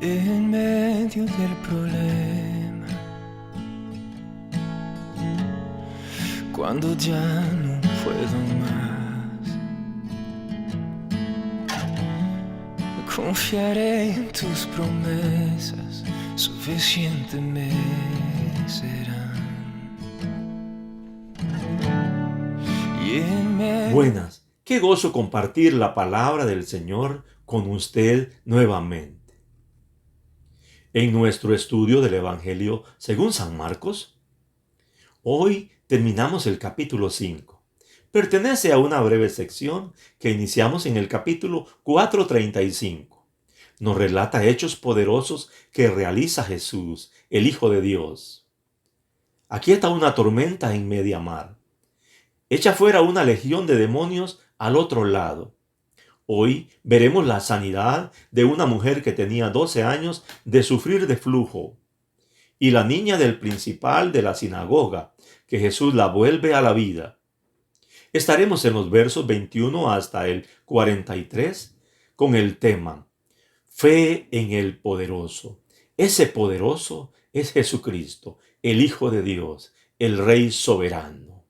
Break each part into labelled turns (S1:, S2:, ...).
S1: en medio del problema, cuando ya no puedo más. Confiaré en tus promesas, suficiente me serán.
S2: Buenas, qué gozo compartir la palabra del Señor con usted nuevamente. En nuestro estudio del Evangelio según San Marcos, hoy terminamos el capítulo 5. Pertenece a una breve sección que iniciamos en el capítulo 4:35. Nos relata hechos poderosos que realiza Jesús, el Hijo de Dios. Aquieta una tormenta en media mar. Echa fuera una legión de demonios al otro lado. Hoy veremos la sanidad de una mujer que tenía 12 años de sufrir de flujo y la niña del principal de la sinagoga, que Jesús la vuelve a la vida. Estaremos en los versos 21 hasta el 43 con el tema Fe en el poderoso. Ese poderoso es Jesucristo, el Hijo de Dios, el Rey soberano.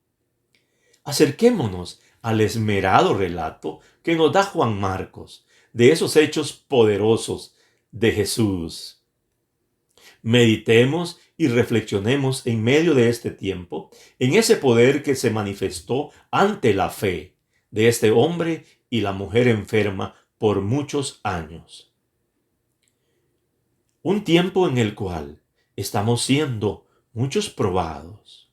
S2: Acerquémonos al esmerado relato que nos da Juan Marcos de esos hechos poderosos de Jesús. Meditemos y reflexionemos en medio de este tiempo en ese poder que se manifestó ante la fe de este hombre y la mujer enferma por muchos años. Un tiempo en el cual estamos siendo muchos probados.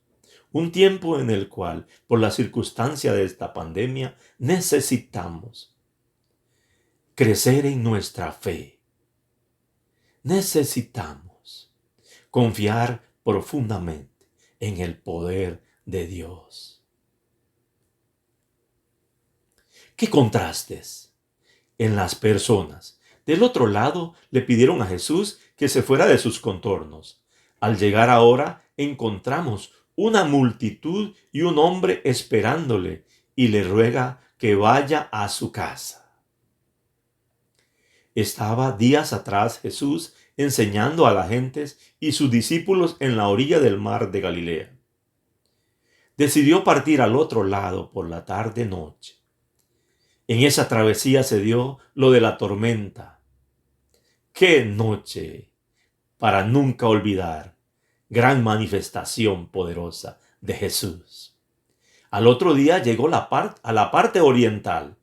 S2: Un tiempo en el cual, por la circunstancia de esta pandemia, necesitamos crecer en nuestra fe. Necesitamos confiar profundamente en el poder de Dios. ¿Qué contrastes en las personas? Del otro lado, le pidieron a Jesús que se fuera de sus contornos. Al llegar ahora, encontramos una multitud y un hombre esperándole y le ruega que vaya a su casa. Estaba días atrás Jesús enseñando a las gentes y sus discípulos en la orilla del mar de Galilea. Decidió partir al otro lado por la tarde-noche. En esa travesía se dio lo de la tormenta. ¡Qué noche para nunca olvidar! Gran manifestación poderosa de Jesús. Al otro día llegó a la parte oriental,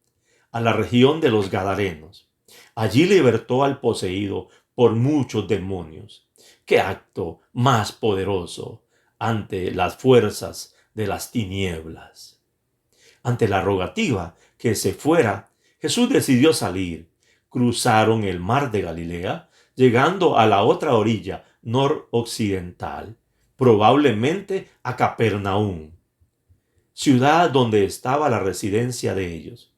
S2: a la región de los Gadarenos. Allí libertó al poseído por muchos demonios. ¡Qué acto más poderoso ante las fuerzas de las tinieblas! Ante la rogativa que se fuera, Jesús decidió salir. Cruzaron el mar de Galilea, llegando a la otra orilla noroccidental, probablemente a Capernaum, ciudad donde estaba la residencia de ellos.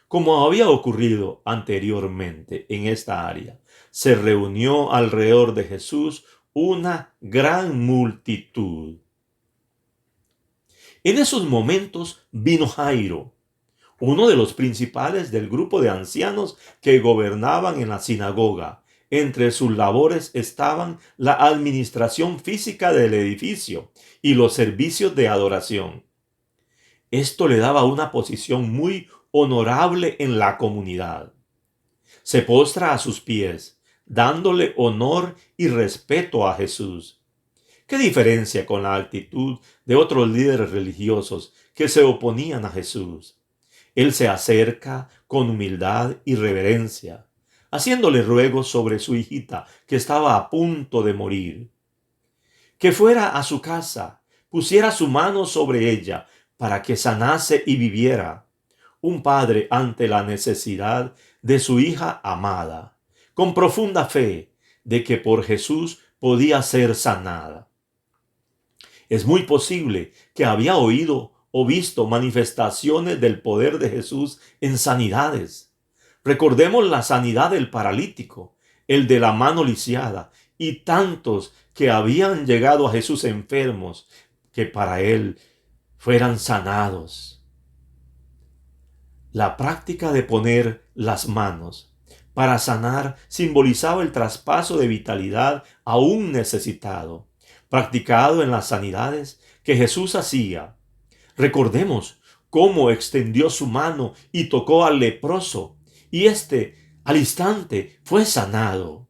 S2: Como había ocurrido anteriormente en esta área, se reunió alrededor de Jesús una gran multitud. En esos momentos vino Jairo, uno de los principales del grupo de ancianos que gobernaban en la sinagoga. Entre sus labores estaban la administración física del edificio y los servicios de adoración. Esto le daba una posición muy honorable en la comunidad. Se postra a sus pies, dándole honor y respeto a Jesús. ¿Qué diferencia con la actitud de otros líderes religiosos que se oponían a Jesús? Él se acerca con humildad y reverencia, haciéndole ruegos sobre su hijita que estaba a punto de morir. Que fuera a su casa, pusiera su mano sobre ella para que sanase y viviera. Un padre ante la necesidad de su hija amada, con profunda fe de que por Jesús podía ser sanada. Es muy posible que había oído o visto manifestaciones del poder de Jesús en sanidades. Recordemos la sanidad del paralítico, el de la mano lisiada y tantos que habían llegado a Jesús enfermos que para él fueran sanados. La práctica de poner las manos para sanar simbolizaba el traspaso de vitalidad a un necesitado, practicado en las sanidades que Jesús hacía. Recordemos cómo extendió su mano y tocó al leproso, y éste al instante fue sanado.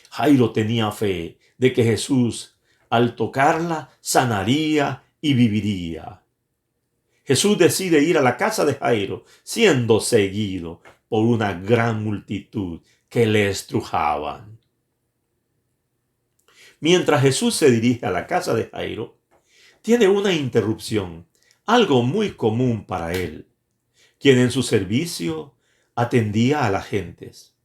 S2: Jairo tenía fe de que Jesús, al tocarla, sanaría y viviría. Jesús decide ir a la casa de Jairo, siendo seguido por una gran multitud que le estrujaban. Mientras Jesús se dirige a la casa de Jairo, tiene una interrupción, algo muy común para él, quien en su servicio atendía a las gentes.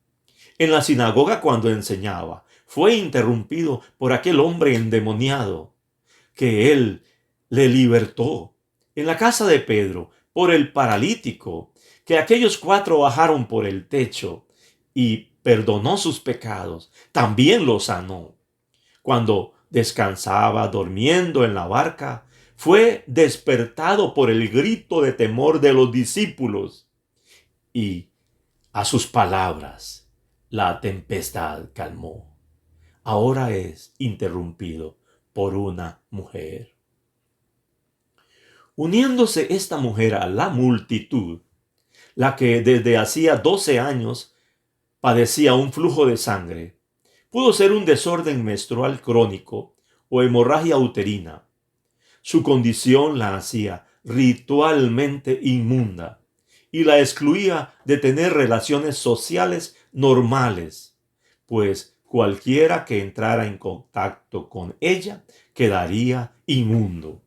S2: En la sinagoga, cuando enseñaba, fue interrumpido por aquel hombre endemoniado que él le libertó. En la casa de Pedro, por el paralítico, que aquellos 4 bajaron por el techo y perdonó sus pecados, también lo sanó. Cuando descansaba durmiendo en la barca, fue despertado por el grito de temor de los discípulos, y a sus palabras la tempestad calmó. Ahora es interrumpido por una mujer. Uniéndose esta mujer a la multitud, la que desde hacía 12 años padecía un flujo de sangre, pudo ser un desorden menstrual crónico o hemorragia uterina. Su condición la hacía ritualmente inmunda y la excluía de tener relaciones sociales normales, pues cualquiera que entrara en contacto con ella quedaría inmundo.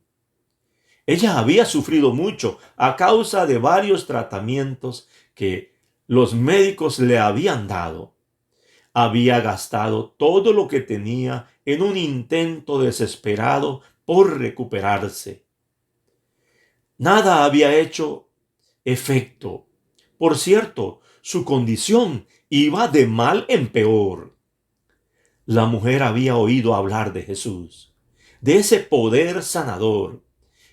S2: Ella había sufrido mucho a causa de varios tratamientos que los médicos le habían dado. Había gastado todo lo que tenía en un intento desesperado por recuperarse. Nada había hecho efecto. Por cierto, su condición iba de mal en peor. La mujer había oído hablar de Jesús, de ese poder sanador.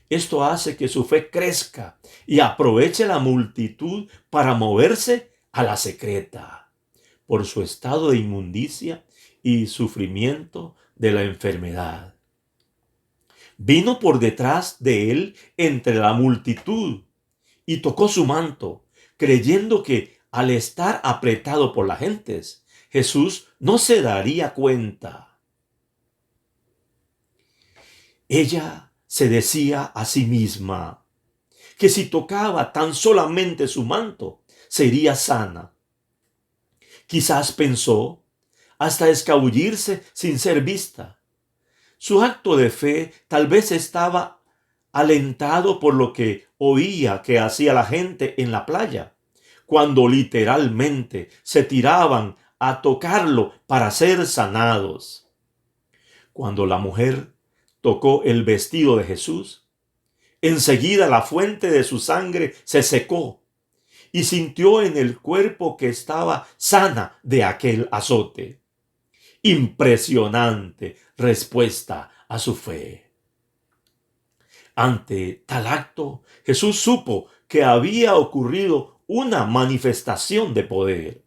S2: Esto hace que su fe crezca y aproveche la multitud para moverse a la secreta por su estado de inmundicia y sufrimiento de la enfermedad. Vino por detrás de él entre la multitud y tocó su manto, creyendo que al estar apretado por las gentes, Jesús no se daría cuenta. Ella se decía a sí misma que si tocaba tan solamente su manto, sería sana. Quizás pensó hasta escabullirse sin ser vista. Su acto de fe tal vez estaba alentado por lo que oía que hacía la gente en la playa, cuando literalmente se tiraban a tocarlo para ser sanados. Cuando la mujer tocó el vestido de Jesús, enseguida la fuente de su sangre se secó y sintió en el cuerpo que estaba sana de aquel azote. Impresionante respuesta a su fe. Ante tal acto, Jesús supo que había ocurrido una manifestación de poder.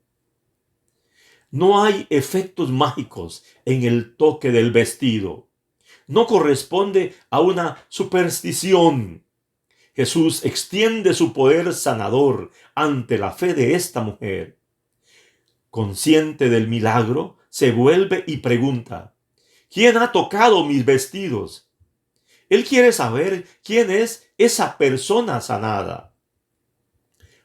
S2: No hay efectos mágicos en el toque del vestido. No corresponde a una superstición. Jesús extiende su poder sanador ante la fe de esta mujer. Consciente del milagro, se vuelve y pregunta: ¿quién ha tocado mis vestidos? Él quiere saber quién es esa persona sanada.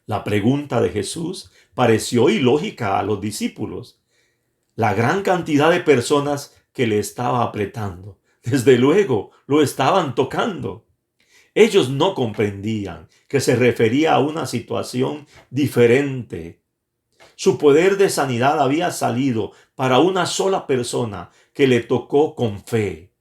S2: La pregunta de Jesús pareció ilógica a los discípulos. La gran cantidad de personas que le estaba apretando, desde luego, lo estaban tocando. Ellos no comprendían que se refería a una situación diferente. Su poder de sanidad había salido para una sola persona que le tocó con fe.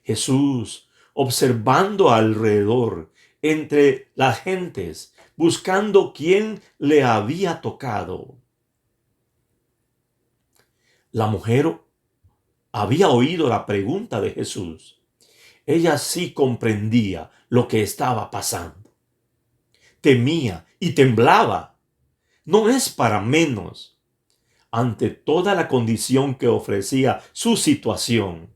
S2: Jesús, observando alrededor, entre las gentes, buscando quién le había tocado. La mujer había oído la pregunta de Jesús. Ella sí comprendía lo que estaba pasando. Temía y temblaba. no es para menos. Ante toda la condición que ofrecía su situación,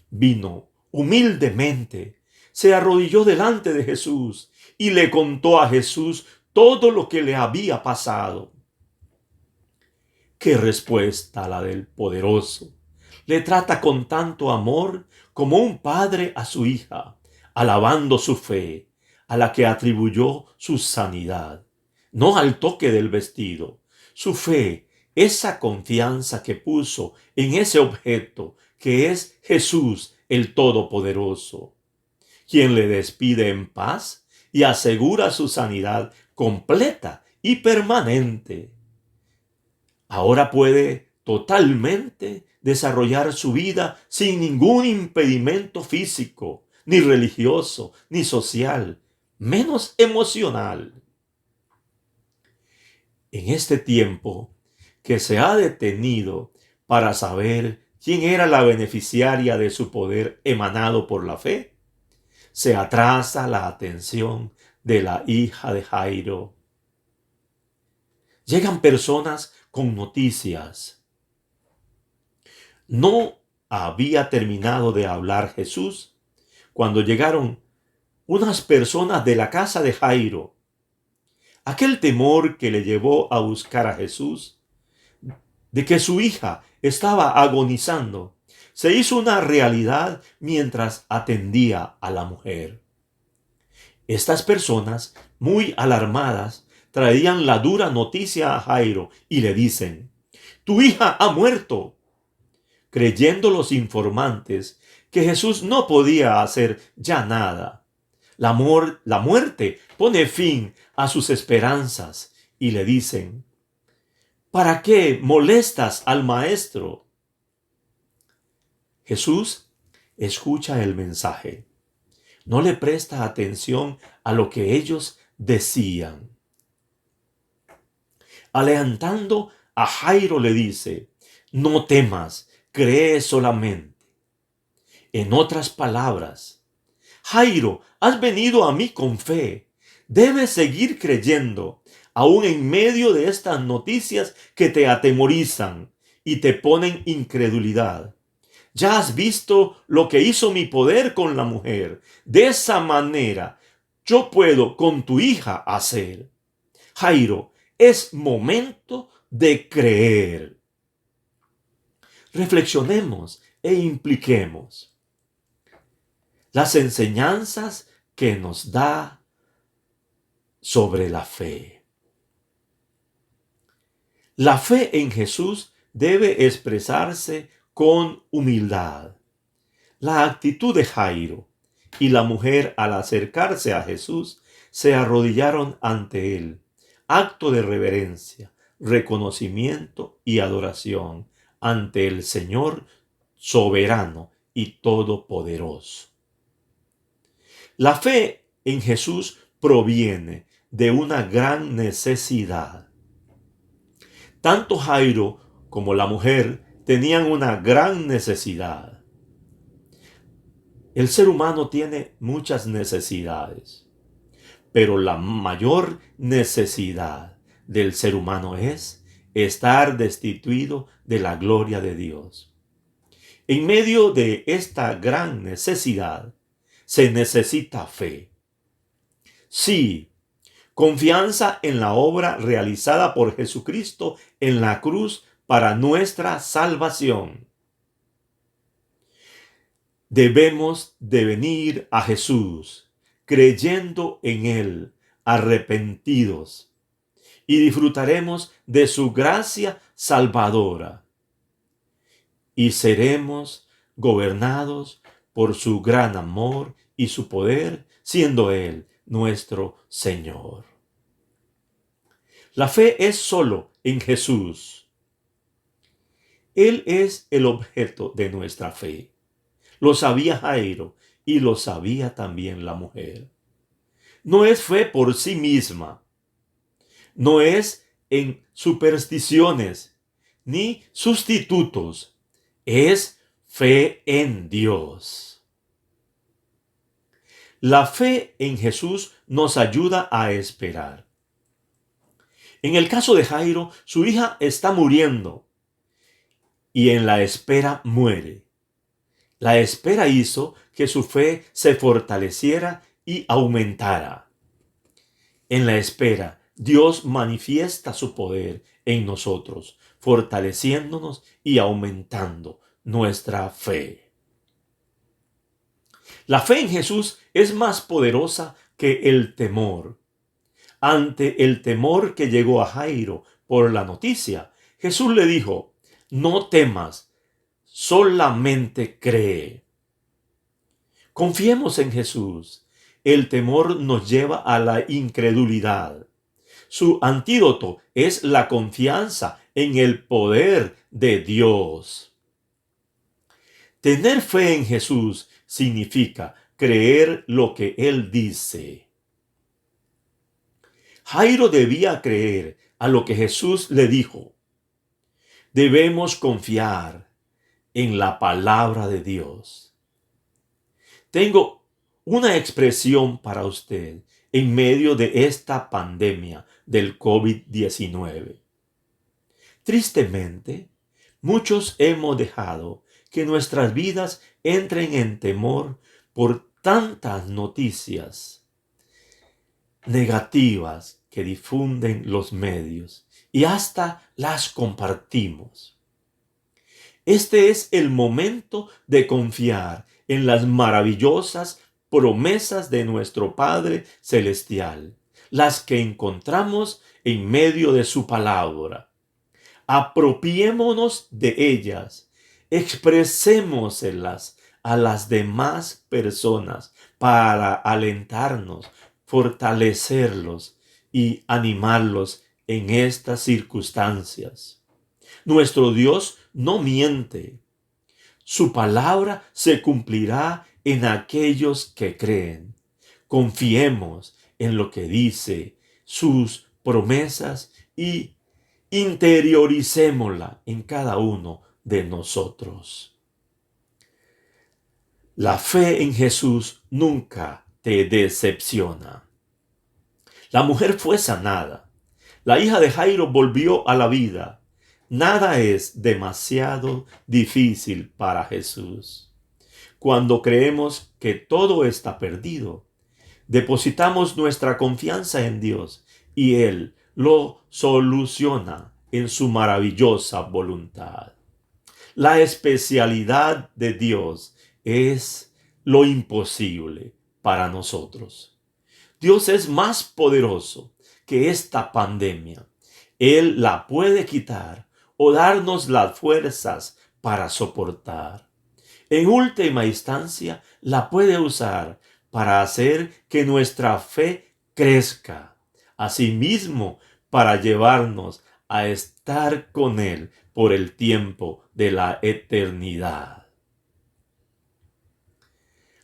S2: vino humildemente, se arrodilló delante de Jesús y le contó a Jesús todo lo que le había pasado. ¡Qué respuesta la del poderoso! Le trata con tanto amor como un padre a su hija, alabando su fe, a la que atribuyó su sanidad, no al toque del vestido. Su fe, esa confianza que puso en ese objeto que es Jesús el Todopoderoso, quien le despide en paz y asegura su sanidad completa y permanente. Ahora puede totalmente desarrollar su vida sin ningún impedimento físico, ni religioso, ni social, menos emocional. En este tiempo que se ha detenido para saber quién era la beneficiaria de su poder emanado por la fe, se atrasa la atención de la hija de Jairo. Llegan personas con noticias. No había terminado de hablar Jesús cuando llegaron unas personas de la casa de Jairo. Aquel temor que le llevó a buscar a Jesús, de que su hija estaba agonizando, se hizo una realidad mientras atendía a la mujer. Estas personas, muy alarmadas, traían la dura noticia a Jairo y le dicen: «Tu hija ha muerto», creyendo los informantes que Jesús no podía hacer ya nada. La muerte pone fin a sus esperanzas y le dicen: «¿Para qué molestas al maestro?». Jesús escucha el mensaje. No le presta atención a lo que ellos decían. Alentando a Jairo le dice: «No temas, cree solamente». En otras palabras: «Jairo, has venido a mí con fe. Debes seguir creyendo, aún en medio de estas noticias que te atemorizan y te ponen incredulidad. Ya has visto lo que hizo mi poder con la mujer. De esa manera, yo puedo con tu hija hacer. Jairo, es momento de creer». Reflexionemos e impliquemos las enseñanzas que nos da sobre la fe. La fe en Jesús debe expresarse con humildad. La actitud de Jairo y la mujer al acercarse a Jesús se arrodillaron ante él. Acto de reverencia, reconocimiento y adoración ante el Señor soberano y todopoderoso. La fe en Jesús proviene de una gran necesidad. Tanto Jairo como la mujer tenían una gran necesidad. El ser humano tiene muchas necesidades, pero la mayor necesidad del ser humano es estar destituido de la gloria de Dios. En medio de esta gran necesidad se necesita fe. Sí, confianza en la obra realizada por Jesucristo en la cruz para nuestra salvación. Debemos de venir a Jesús creyendo en Él, arrepentidos, y disfrutaremos de su gracia salvadora. Y seremos gobernados por su gran amor y su poder, siendo Él nuestro Señor. La fe es solo en Jesús. Él es el objeto de nuestra fe. Lo sabía Jairo y lo sabía también la mujer. No es fe por sí misma. No es en supersticiones ni sustitutos. Es fe en Dios. La fe en Jesús nos ayuda a esperar. En el caso de Jairo, su hija está muriendo y en la espera muere. La espera hizo que su fe se fortaleciera y aumentara. En la espera, Dios manifiesta su poder en nosotros, fortaleciéndonos y aumentando nuestra fe. La fe en Jesús es más poderosa que el temor. Ante el temor que llegó a Jairo por la noticia, Jesús le dijo: no temas, solamente cree. Confiemos en Jesús. El temor nos lleva a la incredulidad. Su antídoto es la confianza en el poder de Dios. Tener fe en Jesús significa creer lo que Él dice. Jairo debía creer a lo que Jesús le dijo. Debemos confiar en la palabra de Dios. Tengo una expresión para usted en medio de esta pandemia del COVID-19. Tristemente, muchos hemos dejado que nuestras vidas entren en temor por tantas noticias negativas que difunden los medios y hasta las compartimos. Este es el momento de confiar en las maravillosas promesas de nuestro Padre Celestial, las que encontramos en medio de su palabra. Apropiémonos de ellas, expresémoselas a las demás personas para alentarnos, fortalecerlos y animarlos en estas circunstancias. Nuestro Dios no miente. Su palabra se cumplirá en aquellos que creen. Confiemos en lo que dice, sus promesas, y interioricémosla en cada uno de nosotros. La fe en Jesús nunca te decepciona. La mujer fue sanada. La hija de Jairo volvió a la vida. Nada es demasiado difícil para Jesús. Cuando creemos que todo está perdido, depositamos nuestra confianza en Dios y Él lo soluciona en su maravillosa voluntad. La especialidad de Dios es lo imposible para nosotros. Dios es más poderoso que esta pandemia. Él la puede quitar o darnos las fuerzas para soportar. En última instancia, la puede usar para hacer que nuestra fe crezca. Asimismo, para llevarnos a estar con Él por el tiempo de la eternidad.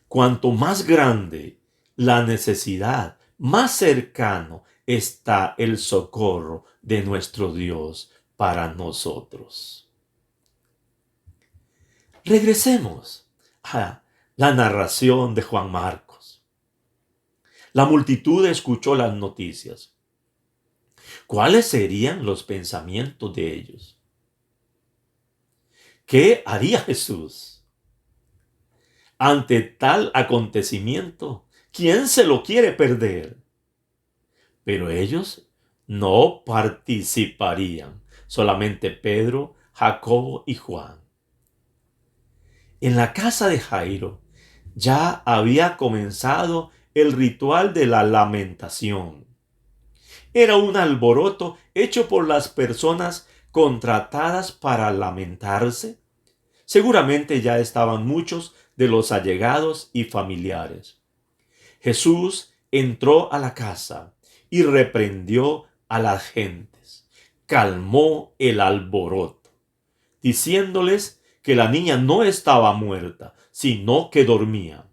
S2: Cuanto más grande la necesidad, más cercano está el socorro de nuestro Dios para nosotros. Regresemos a la narración de Juan Marcos. La multitud escuchó las noticias. ¿Cuáles serían los pensamientos de ellos? ¿Qué haría Jesús ante tal acontecimiento? ¿Quién se lo quiere perder? Pero ellos no participarían, solamente Pedro, Jacobo y Juan. En la casa de Jairo ya había comenzado el ritual de la lamentación. Era un alboroto hecho por las personas contratadas para lamentarse. Seguramente ya estaban muchos de los allegados y familiares. Jesús entró a la casa y reprendió a las gentes. Calmó el alboroto, diciéndoles que la niña no estaba muerta, sino que dormía.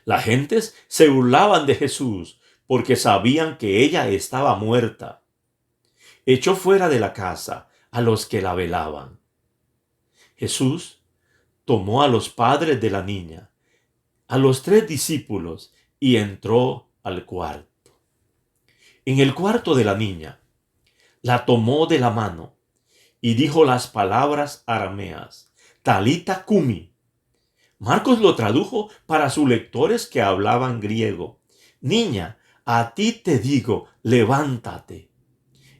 S2: Las gentes se burlaban de Jesús porque sabían que ella estaba muerta. Echó fuera de la casa a los que la velaban. Jesús tomó a los padres de la niña, a los 3 discípulos, y entró al cuarto. En el cuarto de la niña la tomó de la mano y dijo las palabras arameas, Talita Kumi. Marcos lo tradujo para sus lectores que hablaban griego. Niña, a ti te digo, levántate.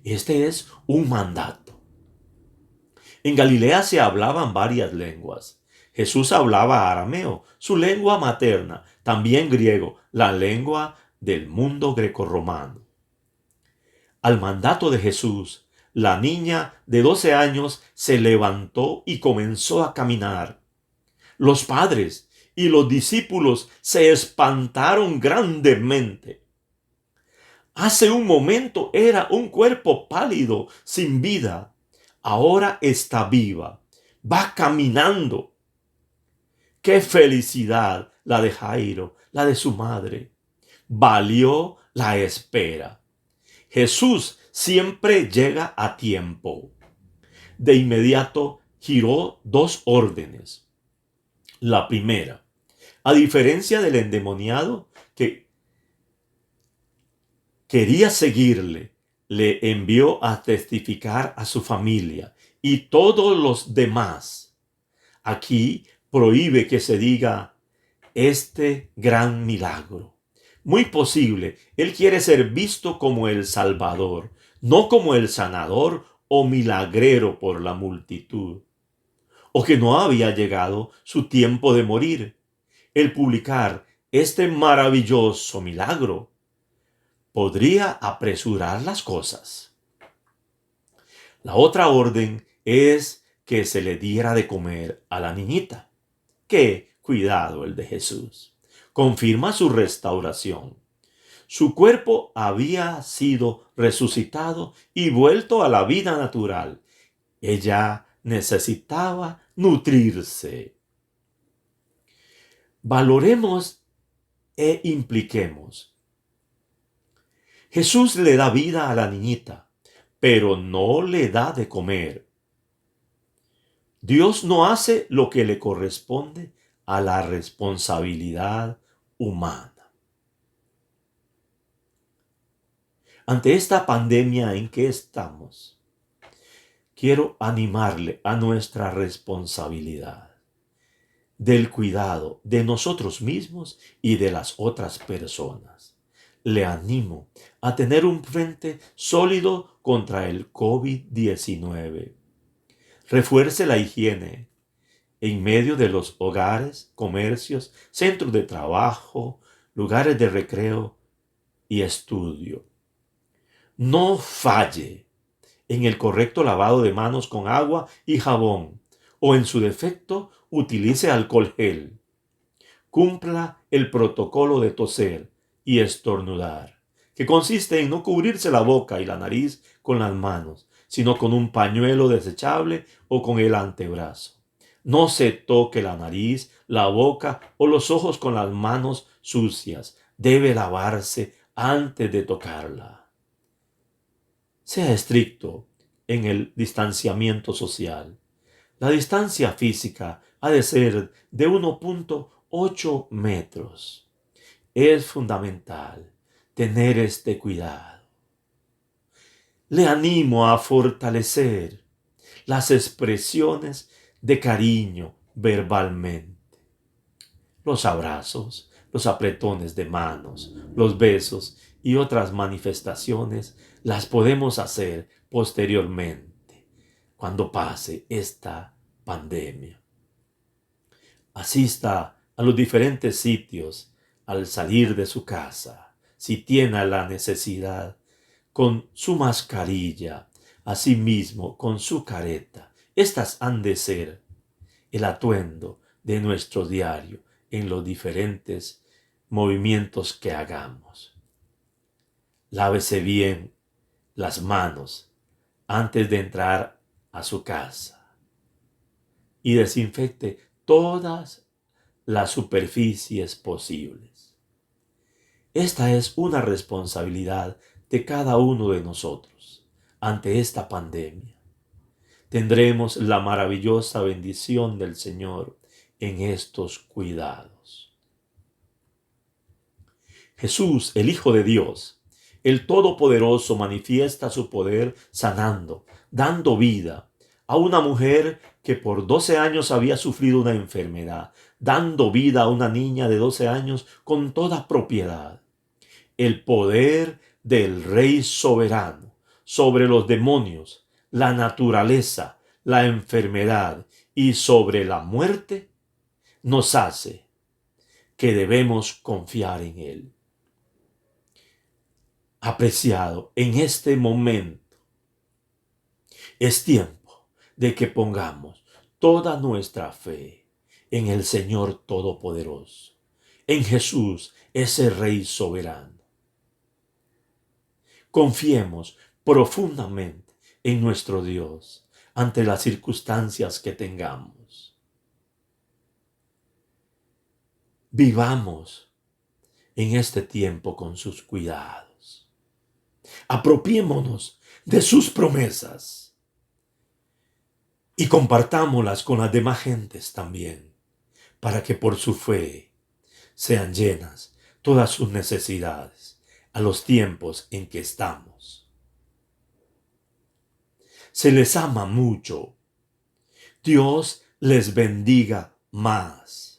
S2: Este es un mandato. En Galilea se hablaban varias lenguas. Jesús hablaba arameo, su lengua materna, también griego, la lengua del mundo grecorromano. Al mandato de Jesús, la niña de 12 años se levantó y comenzó a caminar. Los padres y los discípulos se espantaron grandemente. Hace un momento era un cuerpo pálido, sin vida. Ahora está viva, va caminando. ¡Qué felicidad la de Jairo, la de su madre! Valió la espera. Jesús siempre llega a tiempo. De inmediato giró dos órdenes. La primera, a diferencia del endemoniado que quería seguirle, le envió a testificar a su familia y todos los demás. Aquí prohíbe que se diga este gran milagro. Muy posible, él quiere ser visto como el Salvador, no como el sanador o milagrero por la multitud. O que no había llegado su tiempo de morir. El publicar este maravilloso milagro podría apresurar las cosas. La otra orden es que se le diera de comer a la niñita. ¡Qué cuidado el de Jesús! Confirma su restauración. Su cuerpo había sido resucitado y vuelto a la vida natural. Ella necesitaba nutrirse. Valoremos e impliquemos. Jesús le da vida a la niñita, pero no le da de comer. Dios no hace lo que le corresponde a la responsabilidad humana. Ante esta pandemia en que estamos, quiero animarle a nuestra responsabilidad del cuidado de nosotros mismos y de las otras personas. Le animo a tener un frente sólido contra el COVID-19. Refuerce la higiene en medio de los hogares, comercios, centros de trabajo, lugares de recreo y estudio. No falle en el correcto lavado de manos con agua y jabón, o en su defecto utilice alcohol gel. Cumpla el protocolo de toser y estornudar, que consiste en no cubrirse la boca y la nariz con las manos, sino con un pañuelo desechable o con el antebrazo. No se toque la nariz, la boca o los ojos con las manos sucias. Debe lavarse antes de tocarla. Sea estricto en el distanciamiento social. La distancia física ha de ser de 1,8 metros. Es fundamental tener este cuidado. Le animo a fortalecer las expresiones de cariño verbalmente. Los abrazos, los apretones de manos, los besos y otras manifestaciones las podemos hacer posteriormente, cuando pase esta pandemia. Asista a los diferentes sitios al salir de su casa, si tiene la necesidad, con su mascarilla, asimismo con su careta. Estas han de ser el atuendo de nuestro diario en los diferentes movimientos que hagamos. Lávese bien las manos antes de entrar a su casa y desinfecte todas las superficies posibles. Esta es una responsabilidad de cada uno de nosotros ante esta pandemia. Tendremos la maravillosa bendición del Señor en estos cuidados. Jesús, el Hijo de Dios, El Todopoderoso manifiesta su poder sanando, dando vida a una mujer que por 12 años había sufrido una enfermedad, dando vida a una niña de 12 años con toda propiedad. El poder del Rey soberano sobre los demonios, la naturaleza, la enfermedad y sobre la muerte nos hace que debemos confiar en Él. Apreciado, en este momento es tiempo de que pongamos toda nuestra fe en el Señor Todopoderoso, en Jesús, ese Rey soberano. Confiemos profundamente en nuestro Dios ante las circunstancias que tengamos. Vivamos en este tiempo con sus cuidados. Apropiémonos de sus promesas y compartámoslas con las demás gentes también, para que por su fe sean llenas todas sus necesidades a los tiempos en que estamos. Se les ama mucho. Dios les bendiga más.